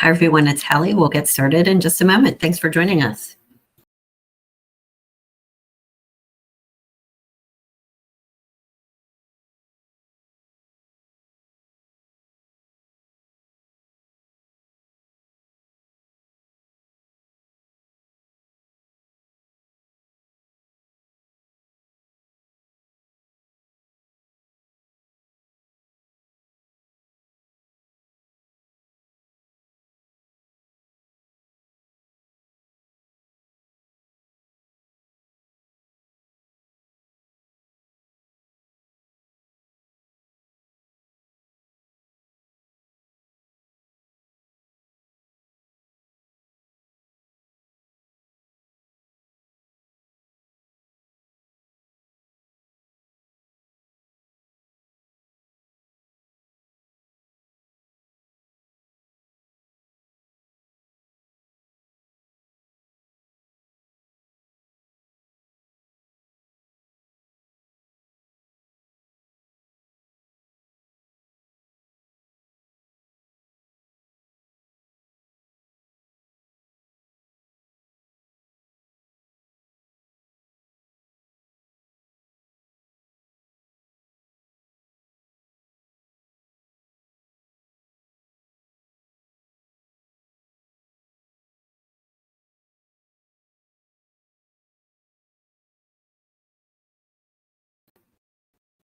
Hi, everyone. It's Hallie. We'll get started in just a moment. Thanks for joining us.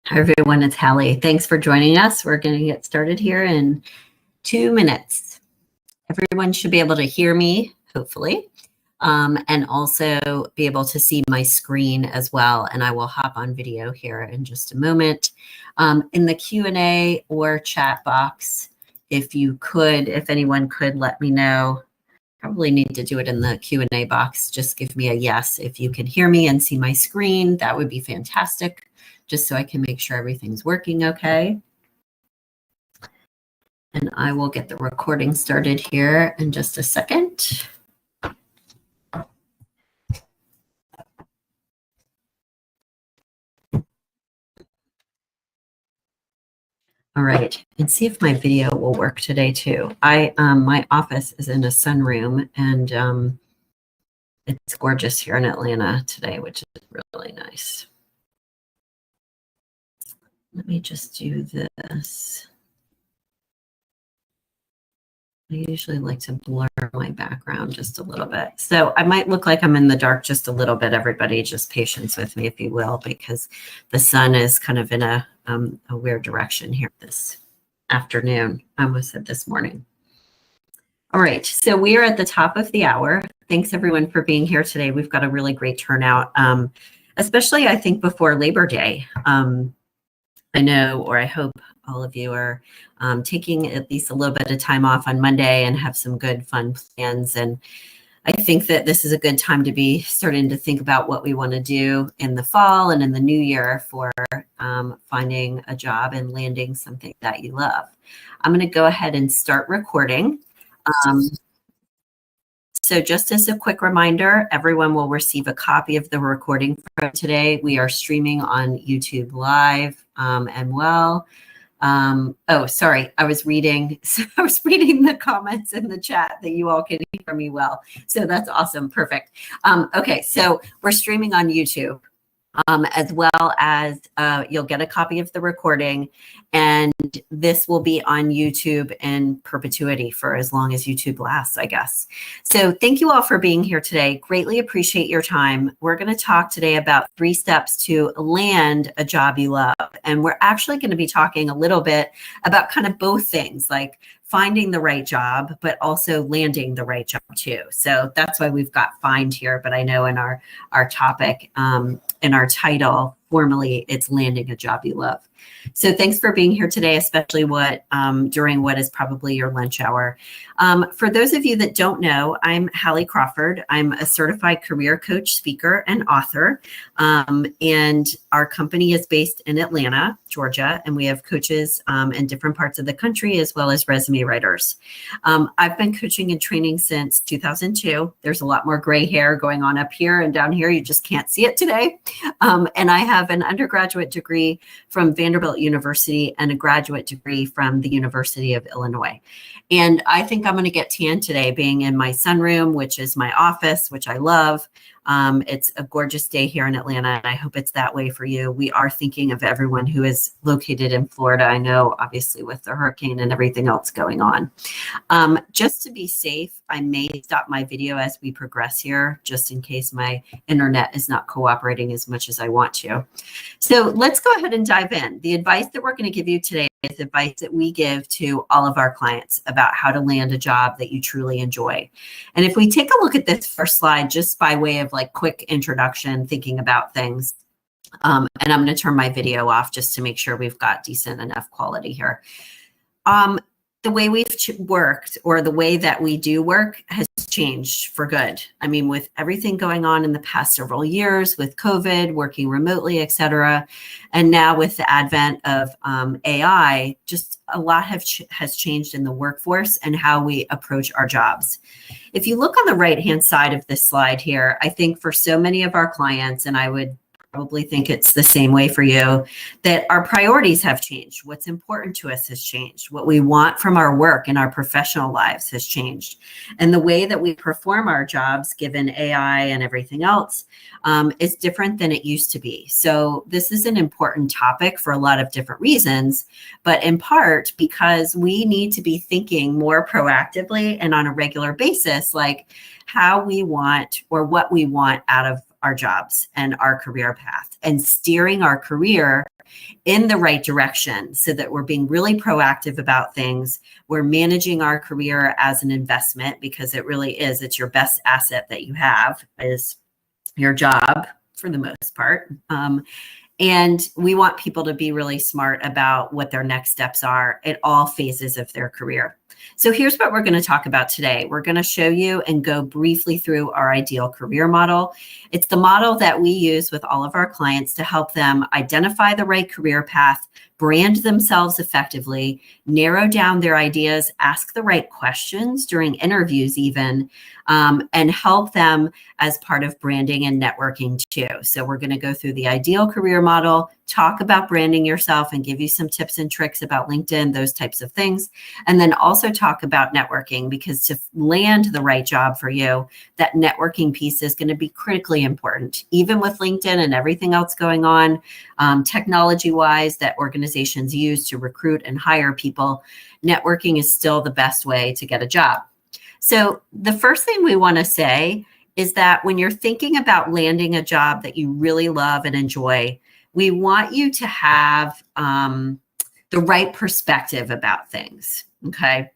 Hi, everyone. It's Hallie. Thanks for joining us. We're going to get started here in 2 minutes. Everyone should be able to hear me, hopefully, and also be able to see my screen as well. And I will hop on video here in just a moment. In the Q&A or chat box, if anyone could let me know. Probably need to do it in the Q&A box. Just give me a yes if you can hear me and see my screen. That would be fantastic, just so I can make sure everything's working okay. And I will get the recording started here in just a second. All right, and see if my video will work today too. My office is in a sunroom, and it's gorgeous here in Atlanta today, which is really nice. Let me just do this. I usually like to blur my background just a little bit. So I might look like I'm in the dark just a little bit. Everybody just patience with me, if you will, because the sun is kind of in a weird direction here this afternoon. I almost said this morning. All right, so we are at the top of the hour. Thanks, everyone, for being here today. We've got a really great turnout, especially, I think, before Labor Day. I know, or I hope all of you are taking at least a little bit of time off on Monday and have some good, fun plans. And I think that this is a good time to be starting to think about what we want to do in the fall and in the new year for finding a job and landing something that you love. I'm going to go ahead and start recording. So just as a quick reminder, everyone will receive a copy of the recording from today. We are streaming on YouTube Live oh, sorry, I was reading the comments in the chat that you all can hear me well. So that's awesome. Perfect. Okay, so we're streaming on YouTube. As well as you'll get a copy of the recording, and this will be on YouTube in perpetuity for as long as YouTube lasts, I guess. So thank you all for being here today. Greatly appreciate your time. We're going to talk today about 3 steps to land a job you love. And we're actually going to be talking a little bit about kind of both things, like finding the right job, but also landing the right job too. So that's why we've got find here. But I know in our topic, in our title, formally, it's landing a job you love. So thanks for being here today, especially during what is probably your lunch hour. For those of you that don't know, I'm Hallie Crawford. I'm a certified career coach, speaker, and author. And our company is based in Atlanta, Georgia, and we have coaches in different parts of the country, as well as resume writers. I've been coaching and training since 2002. There's a lot more gray hair going on up here and down here. You just can't see it today. And I have an undergraduate degree from Vanderbilt University and a graduate degree from the University of Illinois. And I think I'm going to get tan today, being in my sunroom, which is my office, which I love. It's a gorgeous day here in Atlanta, and I hope it's that way for you. We are thinking of everyone who is located in Florida. I know, obviously, with the hurricane and everything else going on. Just to be safe, I may stop my video as we progress here, just in case my internet is not cooperating as much as I want to. So let's go ahead and dive in. The advice that we're going to give you today is advice that we give to all of our clients about how to land a job that you truly enjoy. And if we take a look at this first slide, just by way of like quick introduction, thinking about things, and I'm going to turn my video off just to make sure we've got decent enough quality here. The way we've worked, or the way that we do work, has changed for good. I mean, with everything going on in the past several years, with COVID, working remotely, et cetera, and now with the advent of AI, just a lot has changed in the workforce and how we approach our jobs. If you look on the right-hand side of this slide here, I think for so many of our clients, and I would probably think it's the same way for you, that our priorities have changed. What's important to us has changed. What we want from our work and our professional lives has changed. And the way that we perform our jobs, given AI and everything else, is different than it used to be. So this is an important topic for a lot of different reasons, but in part because we need to be thinking more proactively and on a regular basis, like how we want or what we want out of our jobs and our career path, and steering our career in the right direction so that we're being really proactive about things. We're managing our career as an investment, because it really is. It's your best asset that you have is your job for the most part. And we want people to be really smart about what their next steps are at all phases of their career. So here's what we're going to talk about today. We're going to show you and go briefly through our ideal career model. It's the model that we use with all of our clients to help them identify the right career path, brand themselves effectively, narrow down their ideas, ask the right questions during interviews even, and help them as part of branding and networking too. So we're going to go through the ideal career model, talk about branding yourself, and give you some tips and tricks about LinkedIn, those types of things. And then also talk about networking, because to land the right job for you, that networking piece is going to be critically important. Even with LinkedIn and everything else going on, technology-wise, that organizations use to recruit and hire people, networking is still the best way to get a job. So the first thing we want to say is that when you're thinking about landing a job that you really love and enjoy, we want you to have the right perspective about things, okay?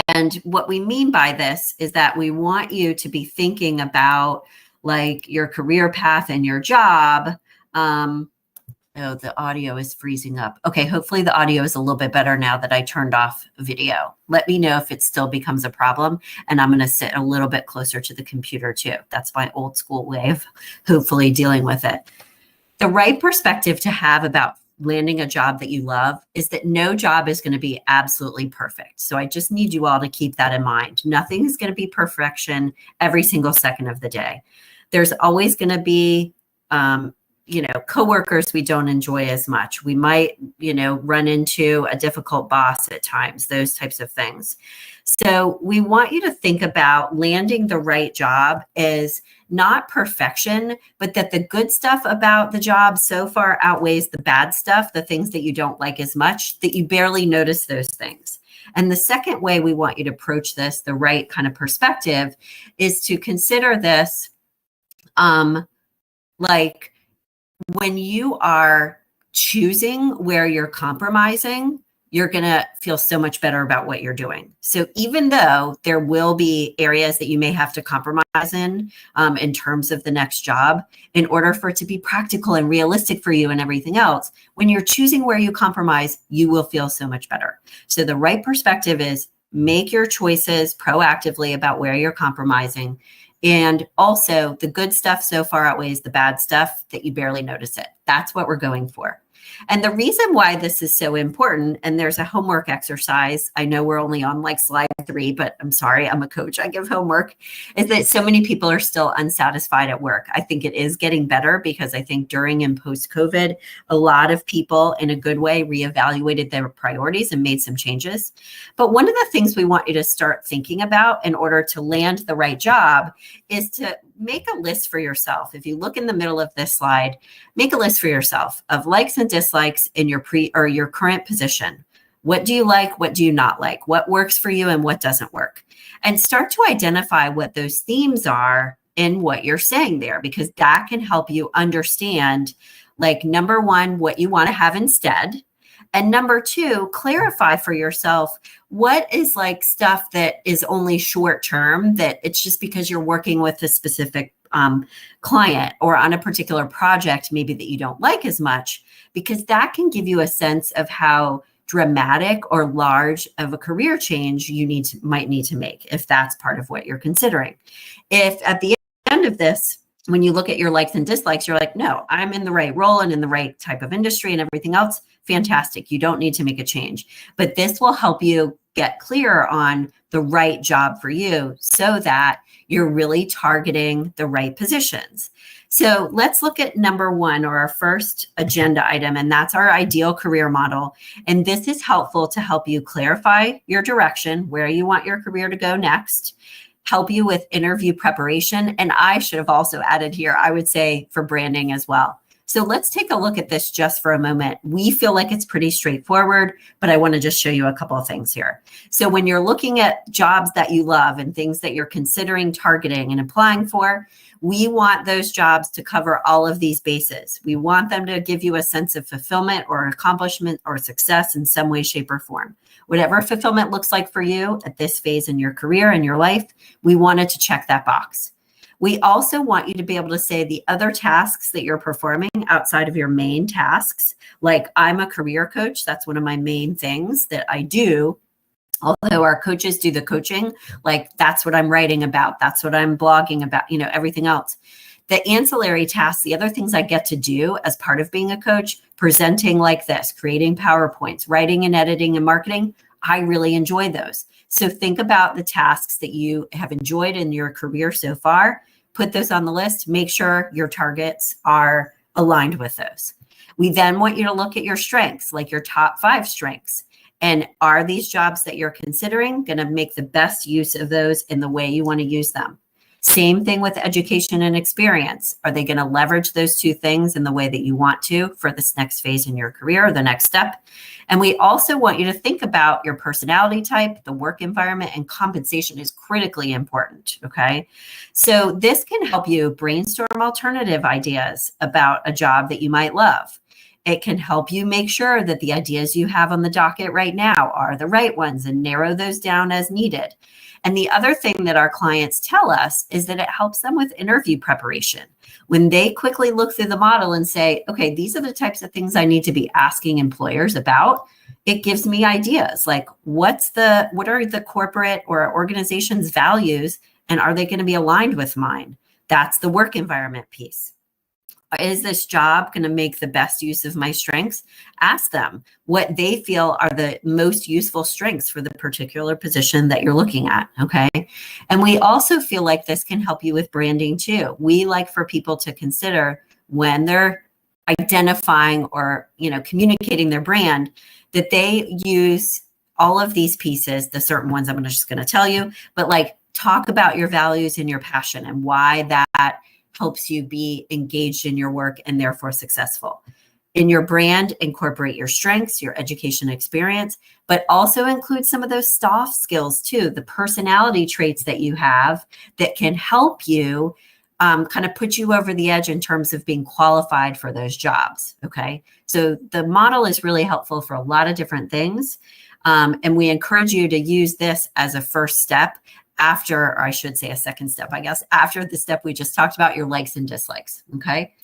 And what we mean by this is that we want you to be thinking about like your career path and your job. Oh, the audio is freezing up. Okay, hopefully the audio is a little bit better now that I turned off video. Let me know if it still becomes a problem, and I'm going to sit a little bit closer to the computer too. That's my old school way of hopefully dealing with it. The right perspective to have about landing a job that you love is that no job is going to be absolutely perfect. So I just need you all to keep that in mind. Nothing is going to be perfection every single second of the day. There's always going to be, coworkers we don't enjoy as much. We might, run into a difficult boss at times, those types of things. So we want you to think about landing the right job as not perfection, but that the good stuff about the job so far outweighs the bad stuff, the things that you don't like as much, that you barely notice those things. And the second way we want you to approach this, the right kind of perspective, is to consider this like when you are choosing where you're compromising, you're going to feel so much better about what you're doing. So even though there will be areas that you may have to compromise in terms of the next job, in order for it to be practical and realistic for you and everything else, when you're choosing where you compromise, you will feel so much better. So the right perspective is make your choices proactively about where you're compromising. And also the good stuff so far outweighs the bad stuff that you barely notice it. That's what we're going for. And the reason why this is so important, and there's a homework exercise, I know we're only on like slide 3, but I'm sorry, I'm a coach, I give homework, is that so many people are still unsatisfied at work. I think it is getting better because I think during and post-COVID, a lot of people in a good way reevaluated their priorities and made some changes. But one of the things we want you to start thinking about in order to land the right job is to make a list for yourself. If you look in the middle of this slide, make a list for yourself of likes and dislikes in your your current position. What do you like? What do you not like? What works for you and what doesn't work? And start to identify what those themes are in what you're saying there, because that can help you understand, like, number one, what you want to have instead. And number two, clarify for yourself what is like stuff that is only short term, that it's just because you're working with a specific client or on a particular project, maybe that you don't like as much, because that can give you a sense of how dramatic or large of a career change you might need to make, if that's part of what you're considering. If at the end of this, when you look at your likes and dislikes, you're like, no, I'm in the right role and in the right type of industry and everything else, fantastic. You don't need to make a change. But this will help you get clear on the right job for you so that you're really targeting the right positions. So let's look at number one, or our first agenda item, and that's our ideal career model. And this is helpful to help you clarify your direction, where you want your career to go next, help you with interview preparation. And I should have also added here, I would say, for branding as well. So let's take a look at this just for a moment. We feel like it's pretty straightforward, but I want to just show you a couple of things here. So when you're looking at jobs that you love and things that you're considering targeting and applying for, we want those jobs to cover all of these bases. We want them to give you a sense of fulfillment or accomplishment or success in some way, shape, or form. Whatever fulfillment looks like for you at this phase in your career and your life, we wanted to check that box. We also want you to be able to say the other tasks that you're performing outside of your main tasks. Like, I'm a career coach. That's one of my main things that I do. Although our coaches do the coaching, like, that's what I'm writing about. That's what I'm blogging about, everything else. The ancillary tasks, the other things I get to do as part of being a coach, presenting like this, creating PowerPoints, writing and editing and marketing, I really enjoy those. So think about the tasks that you have enjoyed in your career so far, put those on the list, make sure your targets are aligned with those. We then want you to look at your strengths, like your top 5 strengths. And are these jobs that you're considering going to make the best use of those in the way you want to use them? Same thing with education and experience. Are they going to leverage those two things in the way that you want to for this next phase in your career or the next step? And we also want you to think about your personality type, the work environment, and compensation is critically important, okay? So this can help you brainstorm alternative ideas about a job that you might love. It can help you make sure that the ideas you have on the docket right now are the right ones and narrow those down as needed. And the other thing that our clients tell us is that it helps them with interview preparation. When they quickly look through the model and say, okay, these are the types of things I need to be asking employers about, it gives me ideas like what are the corporate or organization's values, and are they going to be aligned with mine? That's the work environment piece. Is this job going to make the best use of my strengths? Ask them what they feel are the most useful strengths for the particular position that you're looking at, okay? And we also feel like this can help you with branding too. We like for people to consider when they're identifying or, communicating their brand, that they use all of these pieces, the certain ones I'm just going to tell you, but like talk about your values and your passion and why that helps you be engaged in your work and therefore successful. In your brand, incorporate your strengths, your education experience, but also include some of those soft skills too, the personality traits that you have that can help you kind of put you over the edge in terms of being qualified for those jobs, okay? So the model is really helpful for a lot of different things. And we encourage you to use this as a first step after, or I should say a second step, I guess, after the step we just talked about, your likes and dislikes, okay?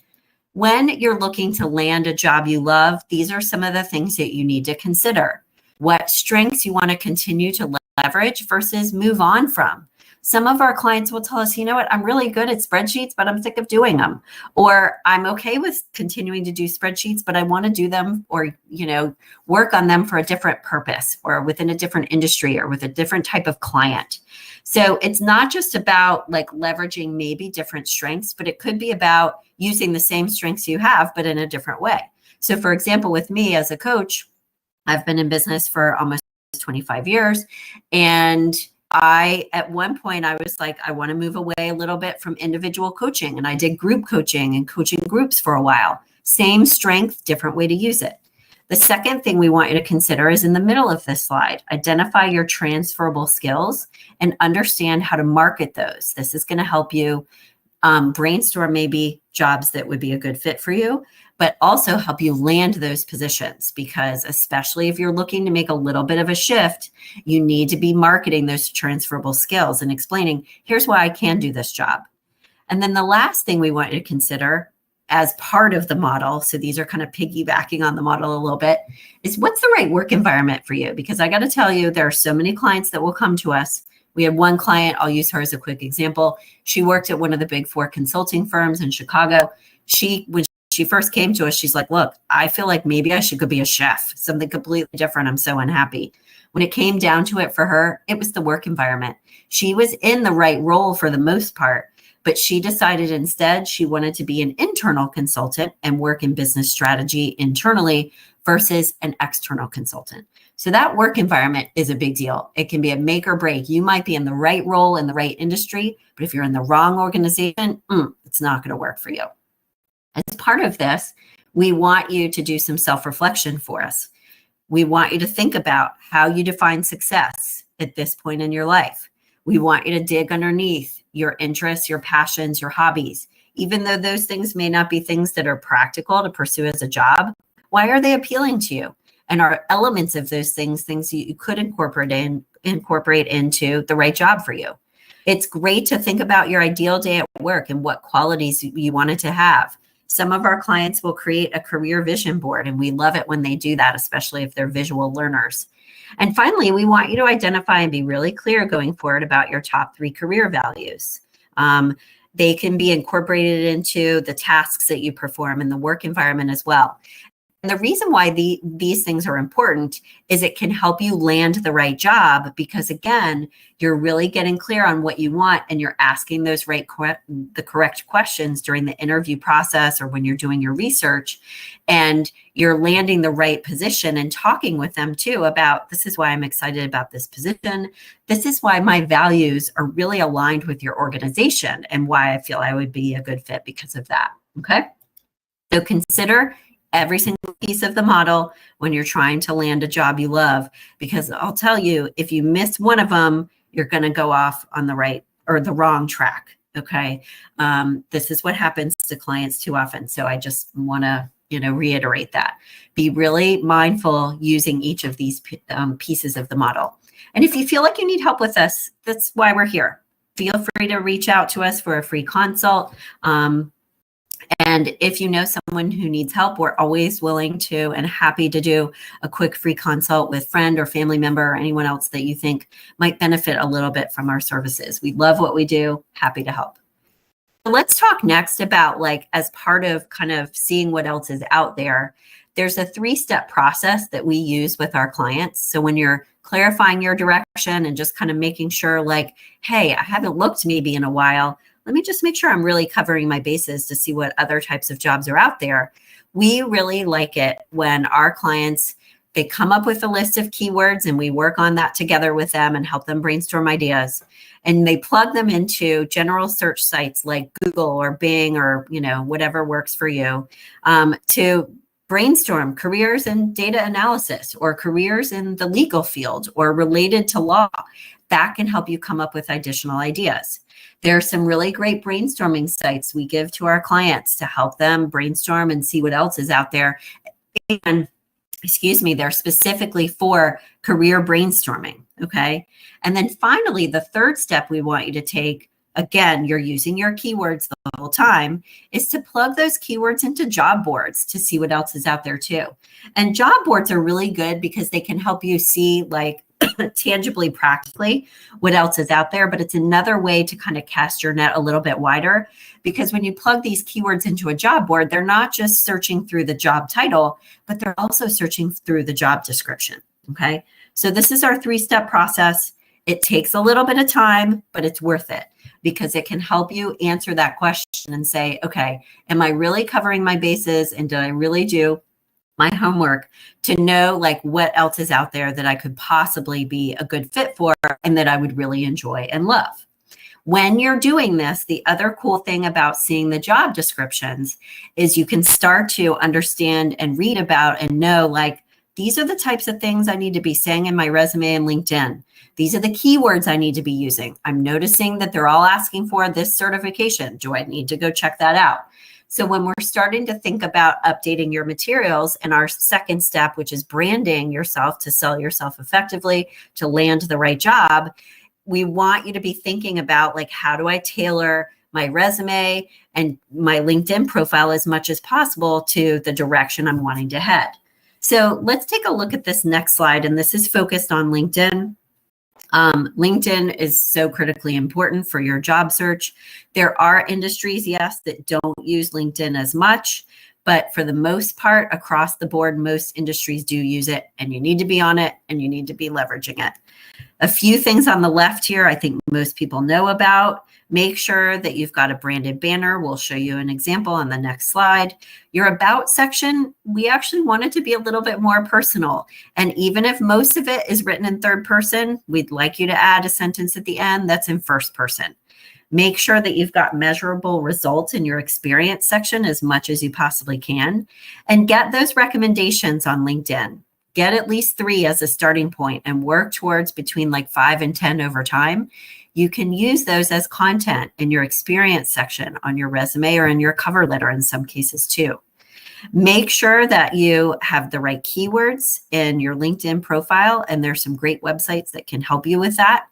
When you're looking to land a job you love, these are some of the things that you need to consider. What strengths you want to continue to leverage versus move on from. Some of our clients will tell us, you know what, I'm really good at spreadsheets, but I'm sick of doing them. Or I'm okay with continuing to do spreadsheets, but I want to do them or, work on them for a different purpose or within a different industry or with a different type of client. So it's not just about like leveraging maybe different strengths, but it could be about using the same strengths you have, but in a different way. So for example, with me as a coach, I've been in business for almost 25 years. And at one point, I was like, I want to move away a little bit from individual coaching. And I did group coaching and coaching groups for a while. Same strength, different way to use it. The second thing we want you to consider is in the middle of this slide. Identify your transferable skills and understand how to market those. This is going to help you brainstorm maybe jobs that would be a good fit for you, but also help you land those positions, because especially if you're looking to make a little bit of a shift, you need to be marketing those transferable skills and explaining, here's why I can do this job. And then the last thing we want you to consider as part of the model, so these are kind of piggybacking on the model a little bit, is what's the right work environment for you? Because I got to tell you, there are so many clients that will come to us. We had one client, I'll use her as a quick example. She worked at one of the big 4 consulting firms in Chicago. When she first came to us, she's like, look, I feel like maybe I should go be a chef, something completely different. I'm so unhappy. When it came down to it for her, it was the work environment. She was in the right role for the most part, but she decided instead she wanted to be an internal consultant and work in business strategy internally versus an external consultant. So that work environment is a big deal. It can be a make or break. You might be in the right role in the right industry, but if you're in the wrong organization, it's not going to work for you. As part of this, we want you to do some self-reflection for us. We want you to think about how you define success at this point in your life. We want you to dig underneath your interests, your passions, your hobbies. Even though those things may not be things that are practical to pursue as a job, why are they appealing to you? And are elements of those things you could incorporate into the right job for you? It's great to think about your ideal day at work and what qualities you want it to have. Some of our clients will create a career vision board, and we love it when they do that, especially if they're visual learners. And finally, we want you to identify and be really clear going forward about your top 3 career values. They can be incorporated into the tasks that you perform in the work environment as well. And the reason why these things are important is it can help you land the right job, because again, you're really getting clear on what you want and you're asking those the correct questions during the interview process or when you're doing your research, and you're landing the right position and talking with them too about, this is why I'm excited about this position. This is why my values are really aligned with your organization and why I feel I would be a good fit because of that. Okay. So consider every single piece of the model when you're trying to land a job you love, because I'll tell you, if you miss one of them, you're going to go off on the right or the wrong track. Okay. This is what happens to clients too often. So I just want to, reiterate that. Be really mindful using each of these pieces of the model. And if you feel like you need help with this, that's why we're here. Feel free to reach out to us for a free consult. And if you know someone who needs help, we're always willing to and happy to do a quick free consult with friend or family member or anyone else that you think might benefit a little bit from our services. We love what we do. Happy to help. Let's talk next about, like, as part of kind of seeing what else is out there, there's a 3-step process that we use with our clients. So when you're clarifying your direction and just kind of making sure, like, hey, I haven't looked maybe in a while, let me just make sure I'm really covering my bases to see what other types of jobs are out there. We really like it when our clients, they come up with a list of keywords and we work on that together with them and help them brainstorm ideas. And they plug them into general search sites like Google or Bing or, whatever works for you, to brainstorm careers in data analysis or careers in the legal field or related to law. That can help you come up with additional ideas. There are some really great brainstorming sites we give to our clients to help them brainstorm and see what else is out there. And they're specifically for career brainstorming. Okay. And then finally, the third step we want you to take, again, you're using your keywords the whole time, is to plug those keywords into job boards to see what else is out there too. And job boards are really good because they can help you see, like, tangibly, practically what else is out there, but it's another way to kind of cast your net a little bit wider, because when you plug these keywords into a job board, they're not just searching through the job title, but they're also searching through the job description. Okay. So this is our 3-step process. It takes a little bit of time, but it's worth it because it can help you answer that question and say, okay, am I really covering my bases? And did I really do my homework to know like what else is out there that I could possibly be a good fit for and that I would really enjoy and love? When you're doing this, the other cool thing about seeing the job descriptions is you can start to understand and read about and know like, these are the types of things I need to be saying in my resume and LinkedIn. These are the keywords I need to be using. I'm noticing that they're all asking for this certification. Do I need to go check that out? So when we're starting to think about updating your materials and our second step, which is branding yourself to sell yourself effectively, to land the right job, we want you to be thinking about like, how do I tailor my resume and my LinkedIn profile as much as possible to the direction I'm wanting to head? So let's take a look at this next slide. And this is focused on LinkedIn. LinkedIn is so critically important for your job search. There are industries, yes, that don't use LinkedIn as much, but for the most part, across the board, most industries do use it, and you need to be on it and you need to be leveraging it. A few things on the left here, I think most people know about. Make sure that you've got a branded banner. We'll show you an example on the next slide. Your about section, we actually want it to be a little bit more personal. And even if most of it is written in third person, we'd like you to add a sentence at the end that's in first person. Make sure that you've got measurable results in your experience section as much as you possibly can, and get those recommendations on LinkedIn. Get at least 3 as a starting point and work towards between like 5 and 10 over time. You can use those as content in your experience section on your resume or in your cover letter in some cases too. Make sure that you have the right keywords in your LinkedIn profile, and there's some great websites that can help you with that.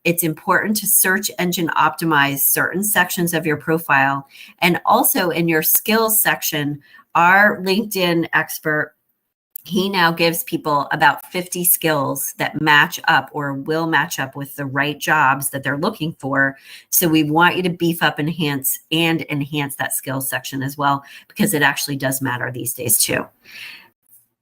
It's important to search engine optimize certain sections of your profile, and also in your skills section, our LinkedIn expert, he now gives people about 50 skills that match up or will match up with the right jobs that they're looking for. So we want you to beef up, enhance that skills section as well, because it actually does matter these days too.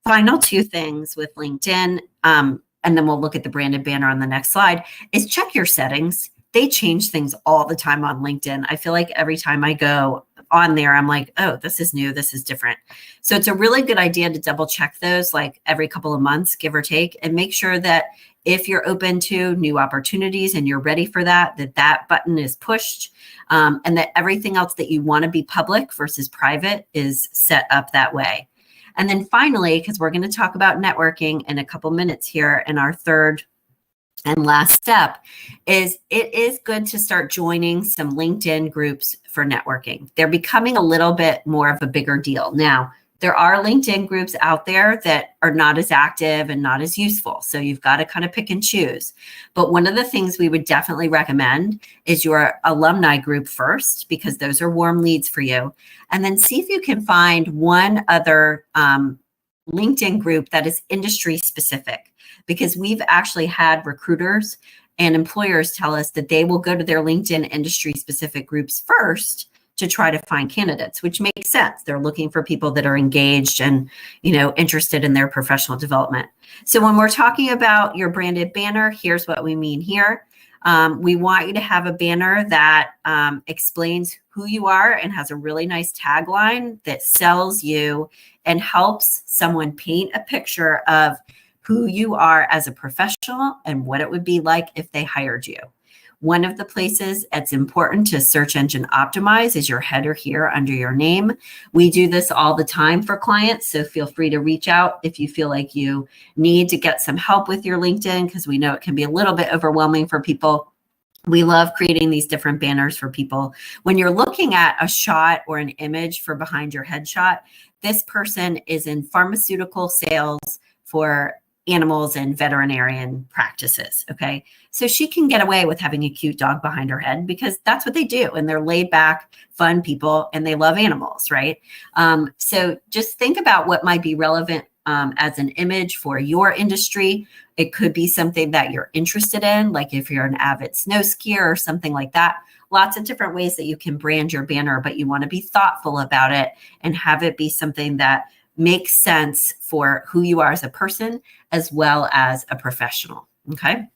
Final 2 things with LinkedIn, and then we'll look at the branded banner on the next slide, is check your settings. They change things all the time on LinkedIn. I feel like every time I go on there, I'm like, oh, this is new, this is different. So it's a really good idea to double check those like every couple of months, give or take, and make sure that if you're open to new opportunities and you're ready for that, that button is pushed, and that everything else that you want to be public versus private is set up that way. And then finally, because we're going to talk about networking in a couple minutes here, and our third and last step is it is good to start joining some LinkedIn groups for networking. They're becoming a little bit more of a bigger deal. Now, there are LinkedIn groups out there that are not as active and not as useful. So you've got to kind of pick and choose. But one of the things we would definitely recommend is your alumni group first, because those are warm leads for you. And then see if you can find one other LinkedIn group that is industry specific, because we've actually had recruiters and employers tell us that they will go to their LinkedIn industry specific groups first to try to find candidates, which makes sense. They're looking for people that are engaged and, interested in their professional development. So when we're talking about your branded banner, here's what we mean here. We want you to have a banner that explains who you are and has a really nice tagline that sells you and helps someone paint a picture of who you are as a professional and what it would be like if they hired you. One of the places it's important to search engine optimize is your header here under your name. We do this all the time for clients, so feel free to reach out if you feel like you need to get some help with your LinkedIn, because we know it can be a little bit overwhelming for people. We love creating these different banners for people. When you're looking at a shot or an image for behind your headshot, this person is in pharmaceutical sales for animals and veterinarian practices. Okay. So she can get away with having a cute dog behind her head because that's what they do. And they're laid back, fun people, and they love animals. Right. So just think about what might be relevant as an image for your industry. It could be something that you're interested in, like if you're an avid snow skier or something like that. Lots of different ways that you can brand your banner, but you want to be thoughtful about it and have it be something that makes sense for who you are as a person as well as a professional. Okay.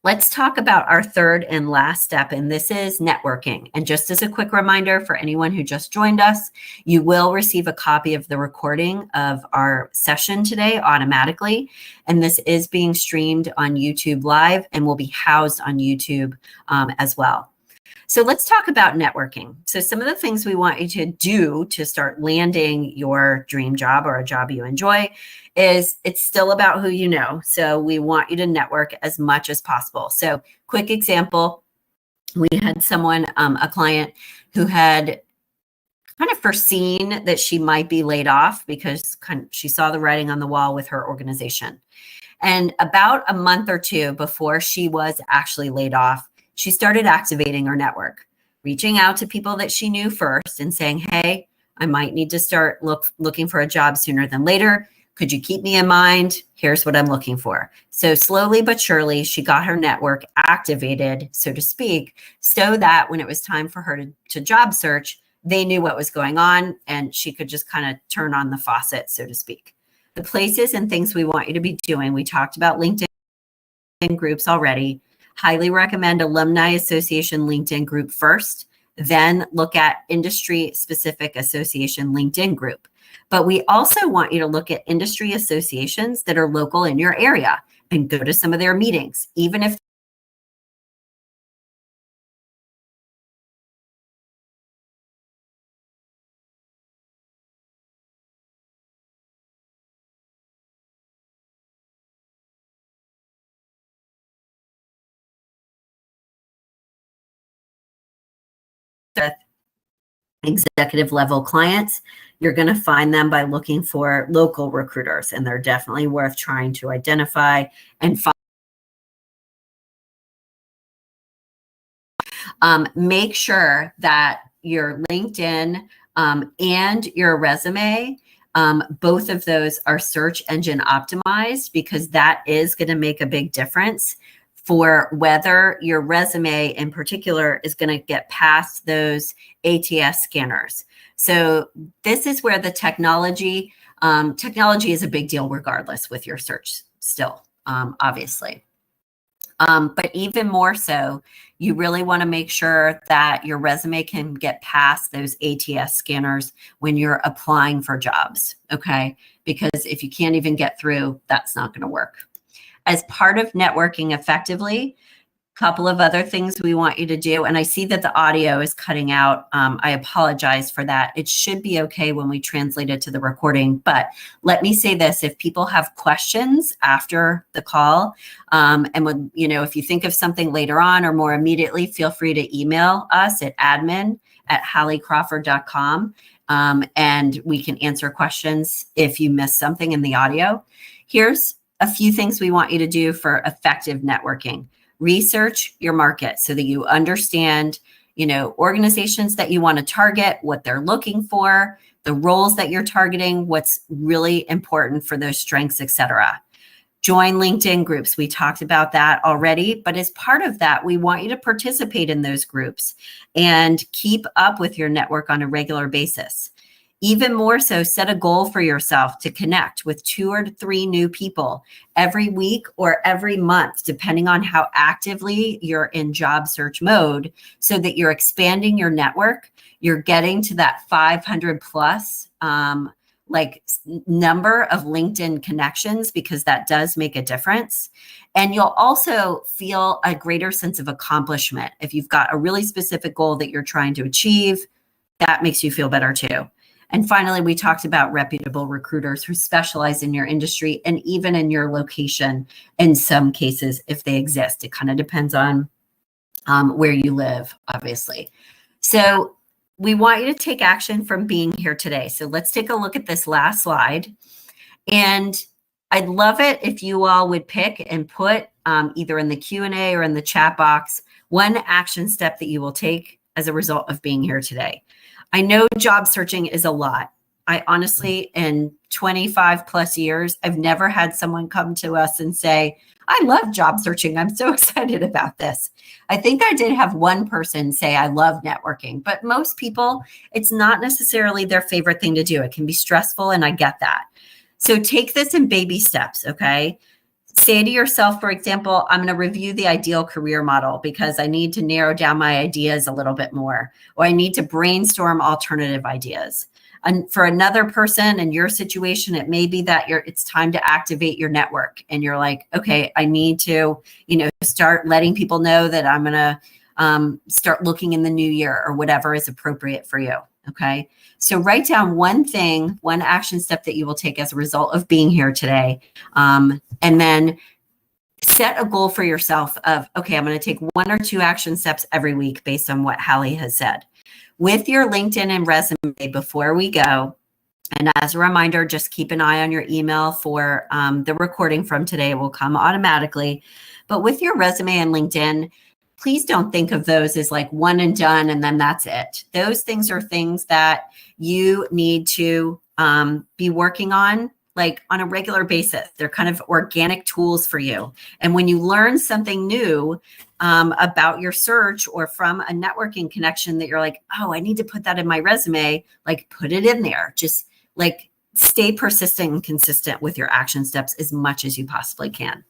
Let's talk about our third and last step, and this is networking. And just as a quick reminder for anyone who just joined us, you will receive a copy of the recording of our session today automatically. And this is being streamed on YouTube Live and will be housed on YouTube as well. So let's talk about networking. So some of the things we want you to do to start landing your dream job or a job you enjoy is it's still about who you know. So we want you to network as much as possible. So quick example, we had someone, a client who had kind of foreseen that she might be laid off because she saw the writing on the wall with her organization. And about a month or two before she was actually laid off, she started activating her network, reaching out to people that she knew first and saying, hey, I might need to start looking for a job sooner than later. Could you keep me in mind? Here's what I'm looking for. So slowly but surely, she got her network activated, so to speak, so that when it was time for her to job search, they knew what was going on and she could just kind of turn on the faucet, so to speak. The places and things we want you to be doing, we talked about LinkedIn groups already. Highly recommend Alumni Association LinkedIn group first, then look at industry specific association LinkedIn group. But we also want you to look at industry associations that are local in your area and go to some of their meetings, even if executive level clients, you're going to find them by looking for local recruiters, and they're definitely worth trying to identify and find. Make sure that your LinkedIn and your resume, both of those are search engine optimized, because that is going to make a big difference for whether your resume in particular is going to get past those ATS scanners. So this is where the technology is a big deal regardless with your search still, obviously. But even more so, you really want to make sure that your resume can get past those ATS scanners when you're applying for jobs, okay? Because if you can't even get through, that's not going to work. As part of networking effectively, a couple of other things we want you to do, and I see that the audio is cutting out. I apologize for that. It should be okay when we translate it to the recording, but let me say this: if people have questions after the call, and when, if you think of something later on or more immediately, feel free to email us at admin@halliecrawford.com, and we can answer questions if you missed something in the audio. Here's a few things we want you to do for effective networking. Research your market so that you understand, organizations that you want to target, what they're looking for, the roles that you're targeting, what's really important for those strengths, etc. Join LinkedIn groups. We talked about that already, but as part of that, we want you to participate in those groups and keep up with your network on a regular basis. Even more so, set a goal for yourself to connect with 2 or 3 new people every week or every month, depending on how actively you're in job search mode, so that you're expanding your network. You're getting to that 500 plus number of LinkedIn connections, because that does make a difference. And you'll also feel a greater sense of accomplishment. If you've got a really specific goal that you're trying to achieve, that makes you feel better too. And finally, we talked about reputable recruiters who specialize in your industry and even in your location in some cases, if they exist. It kind of depends on where you live, obviously. So we want you to take action from being here today. So let's take a look at this last slide. And I'd love it if you all would pick and put either in the Q&A or in the chat box one action step that you will take as a result of being here today. I know job searching is a lot. I honestly, in 25 plus years, I've never had someone come to us and say, I love job searching. I'm so excited about this. I think I did have one person say, I love networking, but most people, it's not necessarily their favorite thing to do. It can be stressful, and I get that. So take this in baby steps, okay? Say to yourself, for example, I'm going to review the ideal career model because I need to narrow down my ideas a little bit more, or I need to brainstorm alternative ideas. And for another person in your situation, it may be that it's time to activate your network, and you're like, okay, I need to, start letting people know that I'm going to start looking in the new year, or whatever is appropriate for you. Okay. So write down one thing, one action step that you will take as a result of being here today. And then set a goal for yourself of, okay, I'm going to take 1 or 2 action steps every week based on what Hallie has said. With your LinkedIn and resume before we go, and as a reminder, just keep an eye on your email for the recording from today. It will come automatically. But with your resume and LinkedIn, please don't think of those as like one and done and then that's it. Those things are things that you need to be working on like on a regular basis. They're kind of organic tools for you. And when you learn something new about your search or from a networking connection that you're like, oh, I need to put that in my resume, like put it in there. Just like stay persistent and consistent with your action steps as much as you possibly can.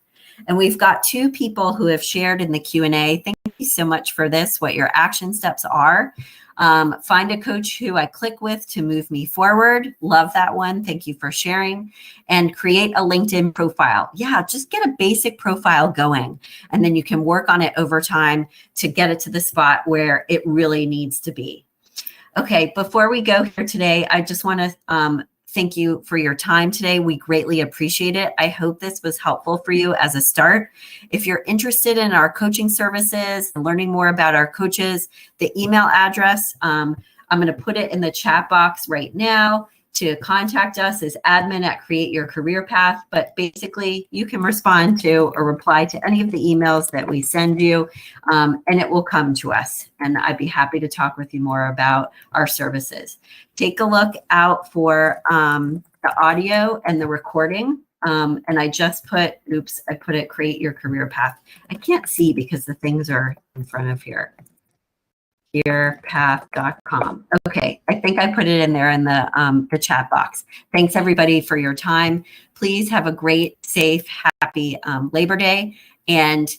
And we've got 2 people who have shared in the Q&A. Thank you so much for this, what your action steps are. Find a coach who I click with to move me forward. Love that one. Thank you for sharing. And create a LinkedIn profile. Yeah, just get a basic profile going, and then you can work on it over time to get it to the spot where it really needs to be. Okay, before we go here today, I just want to thank you for your time today. We greatly appreciate it. I hope this was helpful for you as a start. If you're interested in our coaching services and learning more about our coaches, the email address, I'm going to put it in the chat box right now. To contact us is admin@createyourcareerpath. But basically, you can respond to or reply to any of the emails that we send you, and it will come to us. And I'd be happy to talk with you more about our services. Take a look out for the audio and the recording. And I just put, I put it, create your career path. I can't see because the things are in front of here. Careerpath.com. Okay, I think I put it in there in the chat box. Thanks everybody for your time. Please have a great, safe, happy Labor Day, and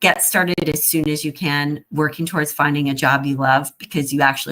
get started as soon as you can working towards finding a job you love, because you actually